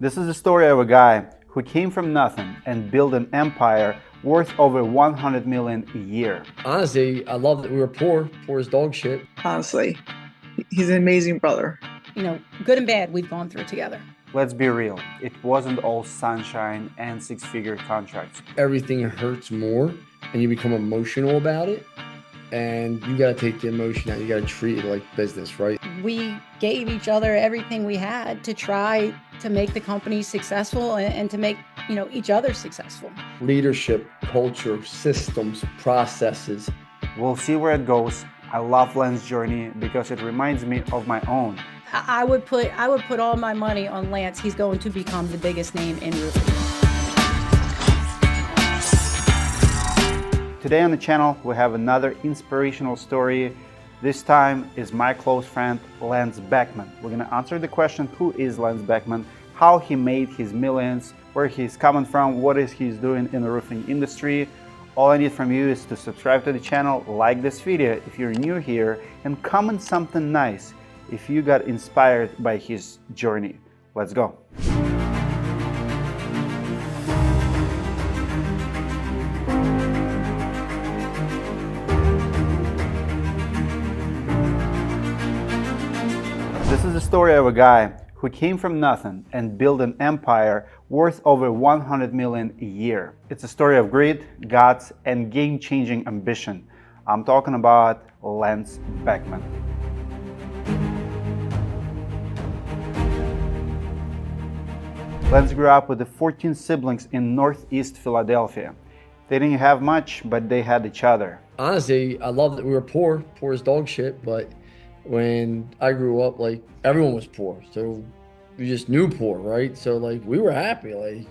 This is the story of a guy who came from nothing and built an empire worth over 100 million a year. Honestly, I love that we were poor as dog shit. Honestly, he's an amazing brother. Good and bad we've gone through together. Let's be real, it wasn't all sunshine and six-figure contracts. Everything hurts more and you become emotional about it. And you gotta take the emotion out. You gotta treat it like business, right? We gave each other everything we had to try to make the company successful and to make, each other successful. Leadership, culture, systems, processes. We'll see where it goes. I love Lance's journey because it reminds me of my own. I would put all my money on Lance. He's going to become the biggest name in roofing. Today on the channel, we have another inspirational story. This time is my close friend, Lance Bachmann. We're gonna answer the question, who is Lance Bachmann, how he made his millions, where he's coming from, what is he's doing in the roofing industry. All I need from you is to subscribe to the channel, like this video if you're new here, and comment something nice if you got inspired by his journey. Let's go. This is the story of a guy who came from nothing and built an empire worth over 100 million a year. It's a story of grit, guts, and game-changing ambition. I'm talking about Lance Bachmann. Lance grew up with the 14 siblings in Northeast Philadelphia. They didn't have much, but they had each other. Honestly, I love that we were poor as dog shit, but when I grew up, everyone was poor. So we just knew poor, right? So we were happy.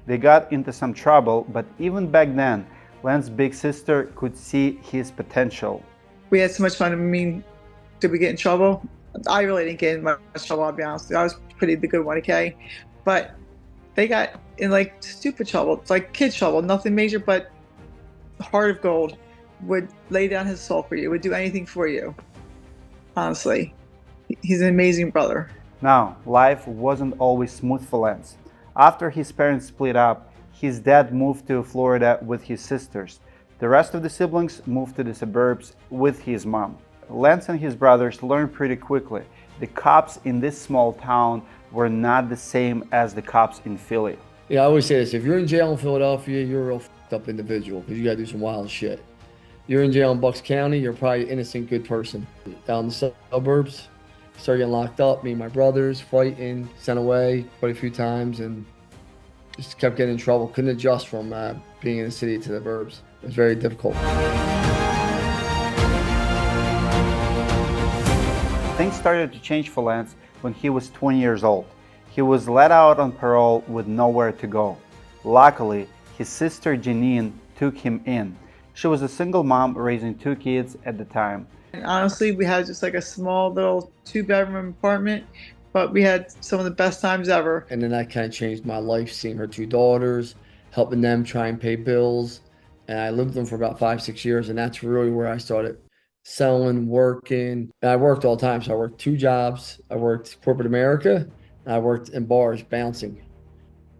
They got into some trouble, but even back then, Lance's big sister could see his potential. We had so much fun. Did we get in trouble? I really didn't get in much trouble, I'll be honest. I was pretty the good one, okay? But they got in stupid trouble, kid trouble, nothing major, but heart of gold. Would lay down his soul for you, would do anything for you. Honestly, he's an amazing brother. Now, life wasn't always smooth for Lance. After his parents split up, his dad moved to Florida with his sisters. The rest of the siblings moved to the suburbs with his mom. Lance and his brothers learned pretty quickly. The cops in this small town were not the same as the cops in Philly. Yeah, I always say this, if you're in jail in Philadelphia, you're a real fucked up individual because you gotta do some wild shit. You're in jail in Bucks County, you're probably an innocent, good person. Down in the suburbs, started getting locked up, me and my brothers, fighting, sent away quite a few times, and just kept getting in trouble. Couldn't adjust from being in the city to the burbs. It was very difficult. Things started to change for Lance when he was 20 years old. He was let out on parole with nowhere to go. Luckily, his sister Janine took him in. She was a single mom raising 2 kids at the time. And honestly, we had just a small little 2-bedroom apartment, but we had some of the best times ever. And then that kind of changed my life, seeing her 2 daughters, helping them try and pay bills. And I lived with them for about 5-6 years, and that's really where I started selling, working. And I worked all the time, so I worked 2 jobs. I worked corporate America, and I worked in bars bouncing,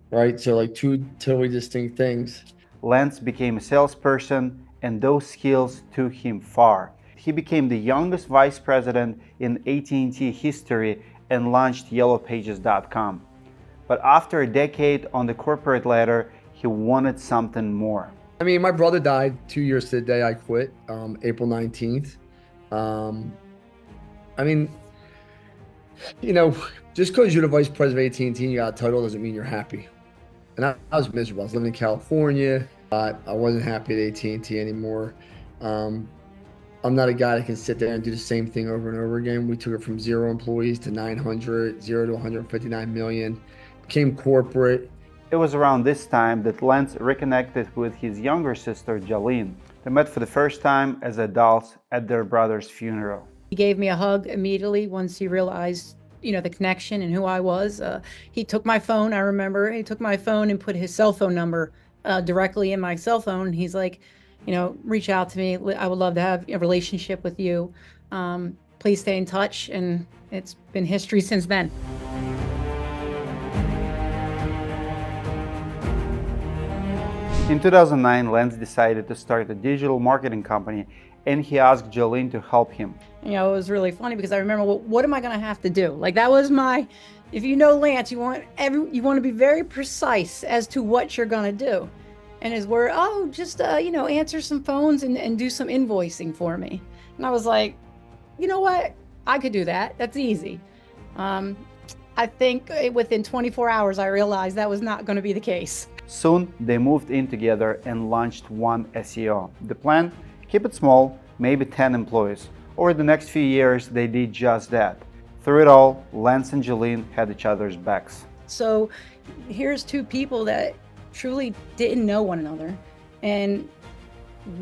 right? So 2 totally distinct things. Lance became a salesperson, and those skills took him far. He became the youngest vice president in AT&T history and launched yellowpages.com. But after a decade on the corporate ladder, he wanted something more. My brother died 2 years to the day I quit, April 19th. Just because you're the vice president of AT&T and you got a title doesn't mean you're happy. And I was miserable. I was living in California. I wasn't happy at AT&T anymore. I'm not a guy that can sit there and do the same thing over and over again. We took it from 0 employees to 900, 0 to 159 million, became corporate. It was around this time that Lance reconnected with his younger sister, Jolene. They met for the first time as adults at their brother's funeral. He gave me a hug immediately once he realized, the connection and who I was. He took my phone, I remember. He took my phone and put his cell phone number directly in my cell phone. He's like, reach out to me. I would love to have a relationship with you. Please stay in touch. And it's been history since then. In 2009, Lance decided to start a digital marketing company, and he asked Jolene to help him. You know, it was really funny because I remember, well, what am I going to have to do? Like, that was my, if you know Lance, you want to be very precise as to what you're going to do. And his word, oh, just, answer some phones and do some invoicing for me. And I was like, you know what? I could do that. That's easy. I think within 24 hours, I realized that was not going to be the case. Soon, they moved in together and launched One SEO. The plan? Keep it small, maybe 10 employees. Over the next few years, they did just that. Through it all, Lance and Jolene had each other's backs. So here's two people that truly didn't know one another, and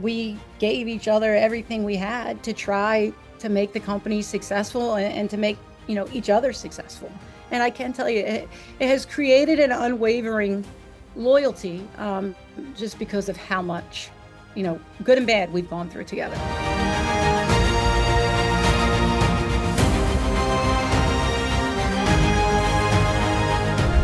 we gave each other everything we had to try to make the company successful and to make each other successful. And I can tell you, it has created an unwavering loyalty, just because of how much, good and bad, we've gone through together.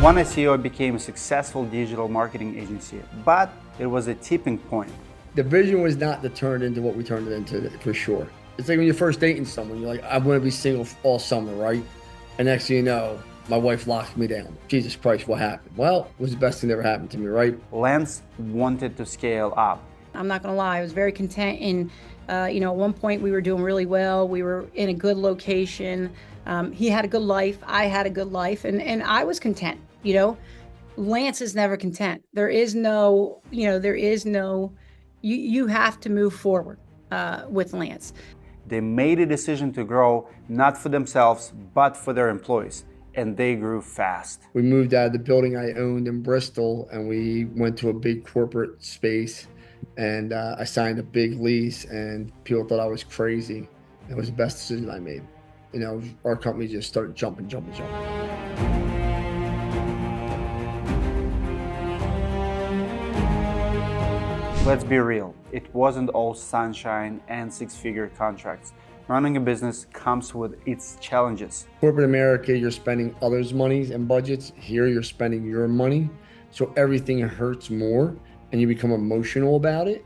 One SEO became a successful digital marketing agency, but it was a tipping point. The vision was not to turn into what we turned it into, for sure. It's like when you're first dating someone, you're like, I'm going to be single all summer, right? And next thing you know, my wife locked me down. Jesus Christ, what happened? Well, it was the best thing that ever happened to me, right? Lance wanted to scale up. I'm not going to lie, I was very content in, at one point we were doing really well. We were in a good location. He had a good life. I had a good life, and I was content, Lance is never content. There is no, you have to move forward with Lance. They made a decision to grow, not for themselves, but for their employees. And they grew fast. We moved out of the building I owned in Bristol, and we went to a big corporate space, and I signed a big lease, and people thought I was crazy. It was the best decision I made. Our company just started jumping. Let's be real, it wasn't all sunshine and six-figure contracts. Running a business comes with its challenges. Corporate America, you're spending others' monies and budgets. Here, you're spending your money. So everything hurts more, and you become emotional about it.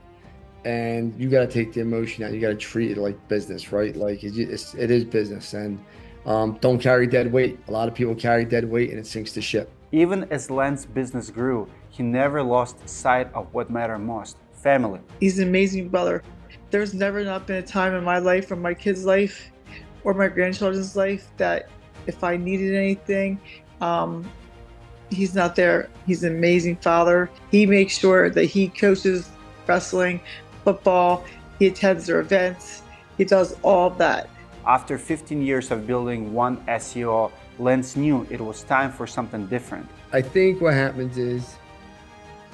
And you got to take the emotion out. You got to treat it like business, right? Like it is business. And don't carry dead weight. A lot of people carry dead weight, and it sinks the ship. Even as Lance's business grew, he never lost sight of what mattered most: family. He's an amazing brother. There's never not been a time in my life or my kids' life or my grandchildren's life that if I needed anything, he's not there. He's an amazing father. He makes sure that he coaches wrestling, football, he attends their events, he does all of that. After 15 years of building One SEO, Lance knew it was time for something different. I think what happens is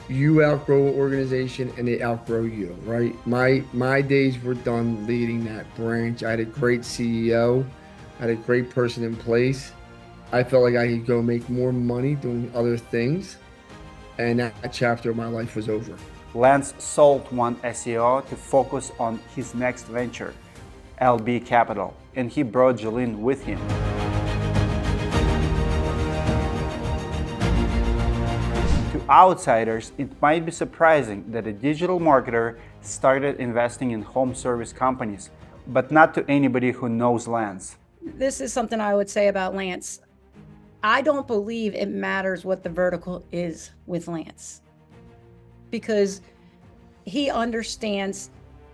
you outgrow an organization and they outgrow you, right? My days were done leading that branch. I had a great CEO, I had a great person in place. I felt like I could go make more money doing other things, and that chapter of my life was over. Lance sold One SEO to focus on his next venture, LB Capital, and he brought Jolene with him. To outsiders, it might be surprising that a digital marketer started investing in home service companies, but not to anybody who knows Lance. This is something I would say about Lance. I don't believe it matters what the vertical is with Lance, because he understands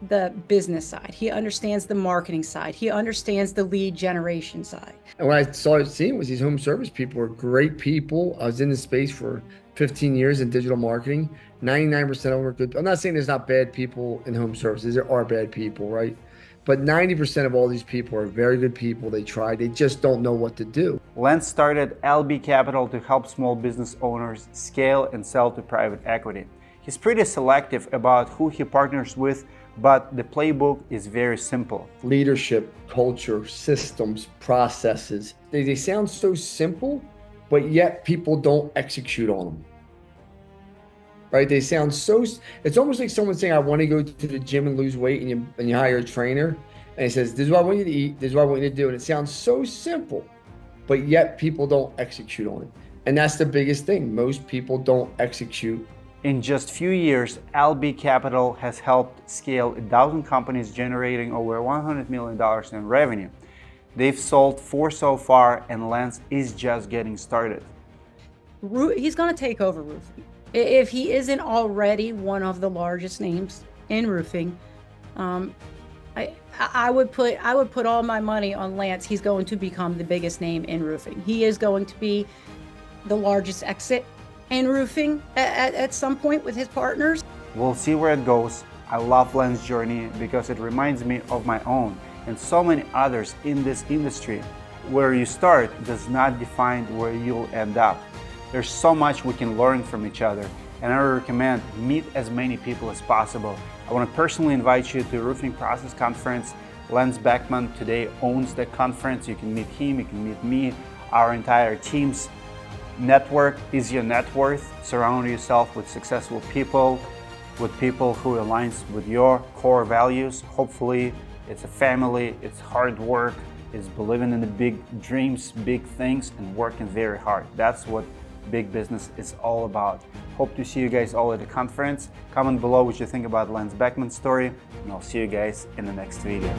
the business side. He understands the marketing side. He understands the lead generation side. And what I started seeing was these home service people were great people. I was in the space for 15 years in digital marketing. 99% of them are good. I'm not saying there's not bad people in home services. There are bad people, right? But 90% of all these people are very good people. They try, they just don't know what to do. Lance started LB Capital to help small business owners scale and sell to private equity. He's pretty selective about who he partners with, but the playbook is very simple. Leadership, culture, systems, processes. They sound so simple, but yet people don't execute on them. Right? They sound so, it's almost like someone saying, I want to go to the gym and lose weight, and you hire a trainer, and he says, this is what I want you to eat, this is what I want you to do. And it sounds so simple, but yet people don't execute on it. And that's the biggest thing. Most people don't execute In just few years, LB Capital has helped scale 1,000 companies generating over $100 million in revenue. They've sold 4 so far, and Lance is just getting started. He's going to take over roofing. If he isn't already one of the largest names in roofing, I would put all my money on Lance. He's going to become the biggest name in roofing. He is going to be the largest exit in roofing at some point with his partners. We'll see where it goes. I love Lance's journey because it reminds me of my own and so many others in this industry. Where you start does not define where you'll end up. There's so much we can learn from each other, and I recommend meet as many people as possible. I want to personally invite you to Roofing Process Conference. Lance Bachmann today owns the conference. You can meet him, you can meet me, our entire teams. Network is your net worth. Surround yourself with successful people, with people who aligns with your core values. Hopefully it's a family, it's hard work, it's believing in the big dreams, big things, and working very hard. That's what big business is all about. Hope to see you guys all at the conference. Comment below what you think about Lance Bachmann's story, and I'll see you guys in the next video.